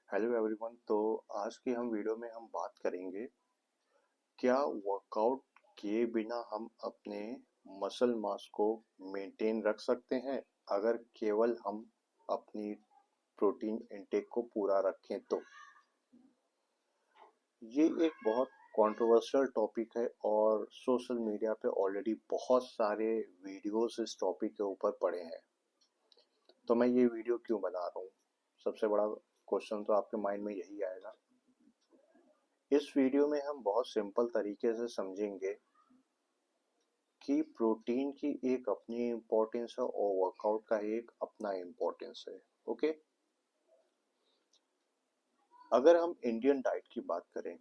Hello everyone. तो आज की हम वीडियो में हम बात करेंगे क्या वर्कआउट किए बिना हम अपने मसल मास को मेंटेन रख सकते हैं अगर केवल हम अपनी प्रोटीन इंटेक को पूरा रखें तो। ये एक बहुत कंट्रोवर्शियल टॉपिक है और सोशल मीडिया पे ऑलरेडी बहुत सारे वीडियोस इस टॉपिक के ऊपर पड़े हैं। तो मैं ये वीडियो क्यों बना रहा हूँ, सबसे बड़ा क्वेश्चन तो आपके माइंड में यही आएगा। इस वीडियो में हम बहुत सिंपल तरीके से समझेंगे कि प्रोटीन की एक अपनी इम्पोर्टेंस है और वर्कआउट का एक अपना इम्पोर्टेंस है। ओके, अगर हम इंडियन डाइट की बात करें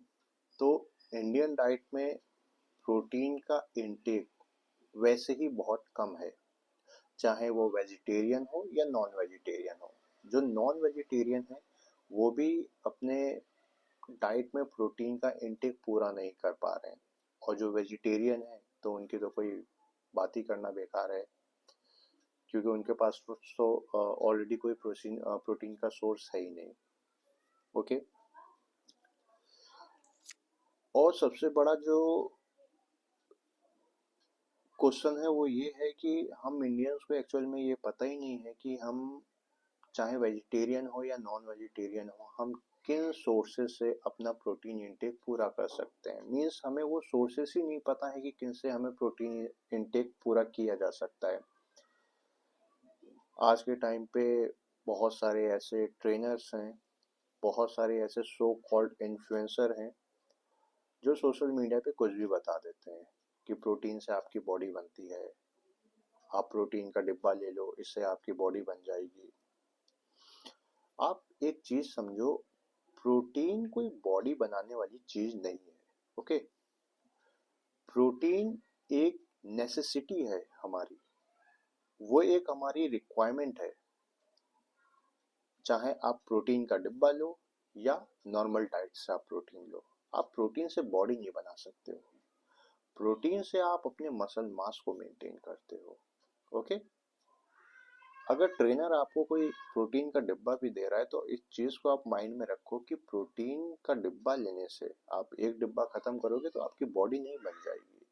तो इंडियन डाइट में प्रोटीन का इंटेक वैसे ही बहुत कम है, चाहे वो वेजिटेरियन हो या नॉन वेजिटेरियन हो। जो नॉन वेजिटेरियन है वो भी अपने डाइट में प्रोटीन का इंटेक पूरा नहीं कर पा रहे हैं, और जो वेजिटेरियन है तो उनकी तो कोई बात ही करना बेकार है, क्योंकि उनके पास तो ऑलरेडी कोई प्रोटीन का सोर्स है ही नहीं। ओके, और सबसे बड़ा जो क्वेश्चन है वो ये है कि हम इंडियंस को एक्चुअल में ये पता ही नहीं है कि हम चाहे वेजिटेरियन हो या नॉन वेजिटेरियन हो, हम किन सोर्सेज से अपना प्रोटीन इंटेक पूरा कर सकते हैं। मीन्स हमें वो सोर्सेज ही नहीं पता है कि किन से हमें प्रोटीन इंटेक पूरा किया जा सकता है। आज के टाइम पे बहुत सारे ऐसे ट्रेनर्स हैं, बहुत सारे ऐसे सो कॉल्ड इन्फ्लुएंसर हैं जो सोशल मीडिया पे कुछ भी बता देते हैं कि प्रोटीन से आपकी बॉडी बनती है, आप प्रोटीन का डिब्बा ले लो, इससे आपकी बॉडी बन जाएगी। आप एक चीज समझो, प्रोटीन कोई बॉडी बनाने वाली चीज नहीं है। ओके, प्रोटीन एक नेसेसिटी है हमारी, वो एक हमारी रिक्वायरमेंट है। चाहे आप प्रोटीन का डिब्बा लो या नॉर्मल डाइट से आप प्रोटीन लो, आप प्रोटीन से बॉडी नहीं बना सकते हो। प्रोटीन से आप अपने मसल मास को मेंटेन करते हो। ओके, अगर ट्रेनर आपको कोई प्रोटीन का डिब्बा भी दे रहा है तो इस चीज को आप माइंड में रखो कि प्रोटीन का डिब्बा लेने से आप एक डिब्बा खत्म करोगे तो आपकी बॉडी नहीं बन जाएगी,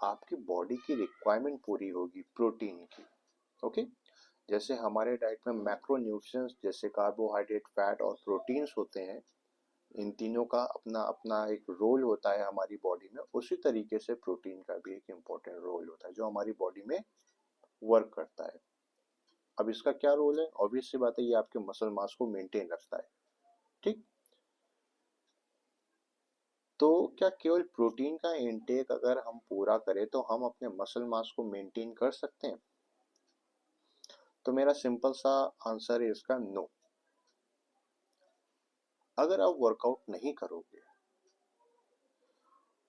आपकी बॉडी की रिक्वायरमेंट पूरी होगी प्रोटीन की। ओके, जैसे हमारे डाइट में मैक्रो न्यूट्रिएंट्स जैसे कार्बोहाइड्रेट, फैट और प्रोटीन्स होते हैं, इन तीनों का अपना अपना एक रोल होता है हमारी बॉडी में, उसी तरीके से प्रोटीन का भी एक इम्पोर्टेंट रोल होता है जो हमारी बॉडी में वर्क करता है। अब इसका क्या रोल है, ऑब्वियस सी बात है, ये आपके मसल मास को मेंटेन रखता है। ठीक, तो क्या केवल प्रोटीन का इंटेक अगर हम पूरा करें तो हम अपने मसल मास को मेंटेन कर सकते हैं? तो मेरा सिंपल सा आंसर है इसका नो। अगर आप वर्कआउट नहीं करोगे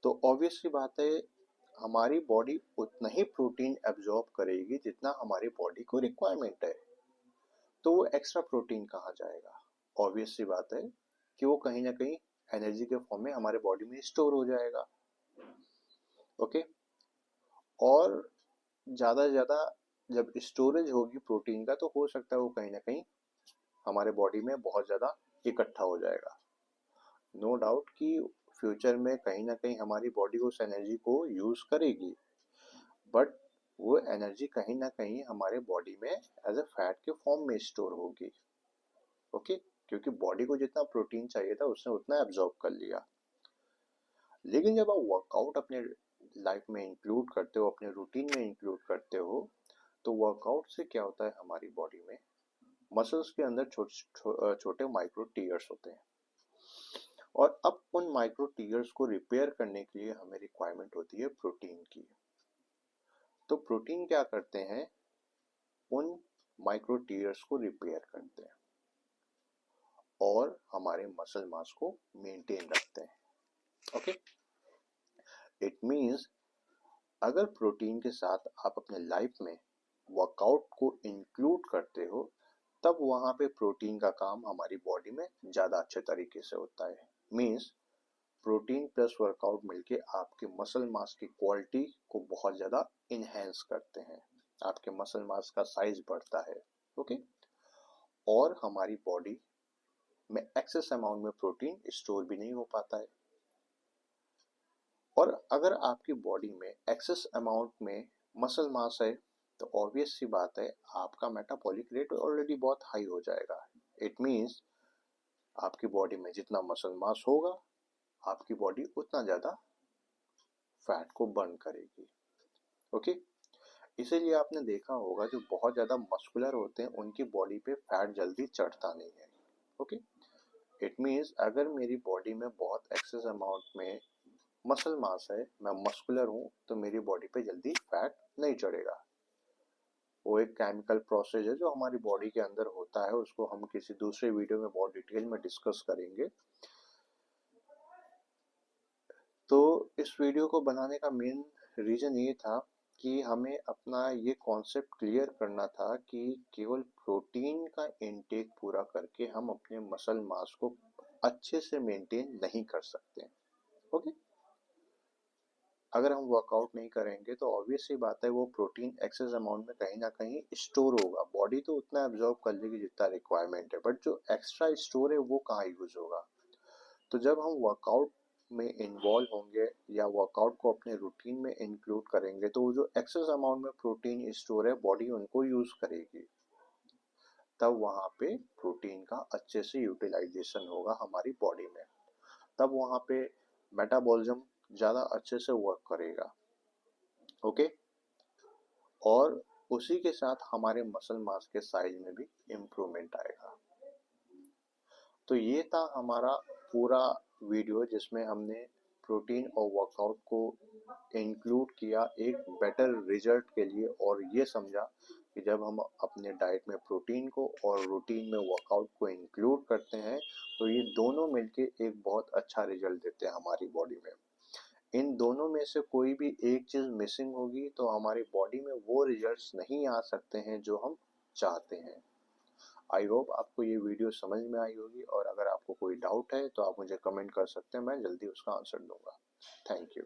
तो ऑब्वियस सी बात है हमारी बॉडी उतना ही प्रोटीन एब्जॉर्ब करेगी जितना हमारी बॉडी को रिक्वायरमेंट है। तो वो एक्स्ट्रा प्रोटीन कहाँ जाएगा? ऑब्वियस सी बात है कि वो कहीं ना कहीं एनर्जी के फॉर्म में हमारे बॉडी में स्टोर हो जाएगा। ओके, और ज़्यादा से ज़्यादा जब स्टोरेज होगी प्रोटीन का तो हो सकता है वो कहीं ना कहीं हमारे बॉडी में बहुत ज़्यादा इकट्ठा हो जाएगा। नो डाउट कि फ्यूचर में कहीं ना कहीं हमारी बॉडी उस एनर्जी को यूज़ करेगी, बट वो एनर्जी कहीं ना कहीं हमारे बॉडी में एज अ फैट के फॉर्म में स्टोर होगी। ओके, क्योंकि बॉडी को जितना प्रोटीन चाहिए था उसने उतना एब्जॉर्ब कर लिया। लेकिन जब आप वर्कआउट अपने लाइफ में इंक्लूड करते हो, अपने रूटीन में इंक्लूड करते हो, तो वर्कआउट से क्या होता है हमारी बॉडी में मसल्स के अंदर छोटे माइक्रो टीयर्स होते हैं, और अब उन माइक्रो टीयर्स को रिपेयर करने के लिए हमें रिक्वायरमेंट होती है प्रोटीन की। तो प्रोटीन क्या करते हैं, उन माइक्रो टीयर्स को रिपेयर करते हैं और हमारे मसल मास को मेंटेन रखते हैं। ओके, इट मीन्स अगर प्रोटीन के साथ आप अपने लाइफ में वर्कआउट को इंक्लूड करते हो तब वहां पे प्रोटीन का काम हमारी बॉडी में ज़्यादा अच्छे तरीके से होता है। मीन्स प्रोटीन प्लस वर्कआउट मिलके आपके मसल मास की क्वालिटी को बहुत ज़्यादा इन्हेंस करते हैं, आपके मसल मास का साइज बढ़ता है। ओके, और हमारी बॉडी में एक्सेस अमाउंट में प्रोटीन स्टोर भी नहीं हो पाता है। और अगर आपकी बॉडी में एक्सेस अमाउंट में मसल मास है तो ऑब्वियस सी बात है आपका मेटाबॉलिक रेट ऑलरेडी बहुत हाई हो जाएगा। इट मीन्स आपकी बॉडी में जितना मसल मास होगा आपकी बॉडी उतना ज़्यादा फैट को बर्न करेगी। ओके, इसीलिए आपने देखा होगा जो बहुत ज़्यादा मस्कुलर होते हैं उनकी बॉडी पे फैट जल्दी चढ़ता नहीं है। ओके, इट मीन्स अगर मेरी बॉडी में बहुत एक्सेस अमाउंट में मसल मास है, मैं मस्कुलर हूँ, तो मेरी बॉडी पे जल्दी फैट नहीं चढ़ेगा। वो एक केमिकल प्रोसेस है जो हमारी बॉडी के अंदर होता है, उसको हम किसी दूसरे वीडियो में बहुत डिटेल में डिस्कस करेंगे। तो इस वीडियो को बनाने का मेन रीज़न ये था कि हमें अपना ये कॉन्सेप्ट क्लियर करना था कि केवल प्रोटीन का इनटेक पूरा करके हम अपने मसल मास को अच्छे से मेंटेन नहीं कर सकते। ओके, अगर हम वर्कआउट नहीं करेंगे तो ऑब्वियस सी बात है वो प्रोटीन एक्सेस अमाउंट में कहीं ना कहीं स्टोर होगा। बॉडी तो उतना एब्जॉर्ब कर लेगी जितना रिक्वायरमेंट है, बट जो एक्स्ट्रा स्टोर है वो कहाँ यूज होगा। तो जब हम वर्कआउट में इन्वॉल्व होंगे या वर्कआउट को अपने रूटीन में इंक्लूड करेंगे तो वो जो एक्सेस अमाउंट में प्रोटीन स्टोर है बॉडी उनको यूज करेगी, तब वहाँ पे प्रोटीन का अच्छे से यूटिलाइजेशन होगा हमारी बॉडी में, तब वहाँ पे मेटाबॉलिज्म ज़्यादा अच्छे से वर्क करेगा। ओके, और उसी के साथ हमारे मसल मास के साइज में भी इम्प्रूवमेंट आएगा। तो ये था हमारा पूरा वीडियो जिसमें हमने प्रोटीन और वर्कआउट को इंक्लूड किया एक बेटर रिजल्ट के लिए, और ये समझा कि जब हम अपने डाइट में प्रोटीन को और रूटीन में वर्कआउट को इंक्लूड करते हैं तो ये दोनों मिलके एक बहुत अच्छा रिजल्ट देते हैं हमारी बॉडी में। इन दोनों में से कोई भी एक चीज़ मिसिंग होगी तो हमारी बॉडी में वो रिजल्ट्स नहीं आ सकते हैं जो हम चाहते हैं। आई होप आपको ये वीडियो समझ में आई होगी, और अगर आपको कोई डाउट है तो आप मुझे कमेंट कर सकते हैं, मैं जल्दी उसका आंसर दूंगा। Thank you.